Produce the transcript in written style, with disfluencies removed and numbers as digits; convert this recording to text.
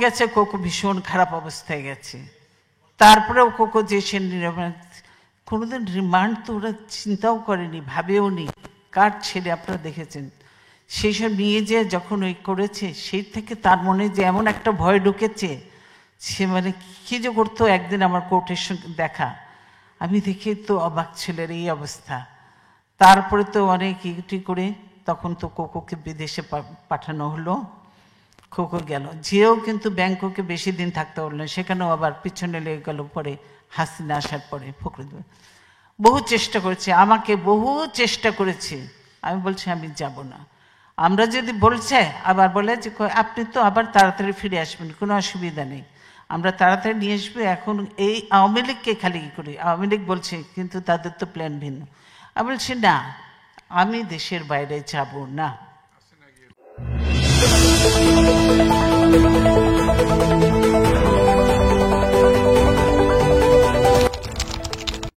গেছে, কোকো ভীষণ খারাপ অবস্থায় গেছে। তারপরেও কোকো যে সে কোনোদিন রিমান্ড তো ওরা চিন্তাও করেনি, ভাবেও নি। কার ছেলে আপনারা দেখেছেন, সেই সব নিয়ে যে যখন ওই করেছে, সেই থেকে তার মনে যে এমন একটা ভয় ঢুকেছে, সে মানে কী যে করতো। একদিন আমার কোর্টের সঙ্গে দেখা, আমি দেখে তো অবাক, ছেলের এই অবস্থা। তারপরে তো অনেক ইটি করে তখন তো কোকোকে বিদেশে পাঠানো হলো। কোকো গেল, যেও কিন্তু ব্যাংককে বেশি দিন থাকতে হলো না, সেখানেও আবার পিছনে লেগে গেল পরে হাসিনা আসার পরে। ফখরুদ্দিন বহু চেষ্টা করেছে, আমাকে বহু চেষ্টা করেছে, আমি বলছি আমি যাব না। আমরা যদি বলছে আবার বলে যে আপনি তো আবার তাড়াতাড়ি ফিরে আসবেন, কোনো অসুবিধা নেই, আমরা তাড়াতাড়ি নিয়ে আসবো। এখন এই আওয়ামী লীগকে খালি কী করি, আওয়ামী লীগ বলছে কিন্তু তাদের তো প্ল্যান ভিন্ন। আমি বলছি না, আমি দেশের বাইরে যাব না।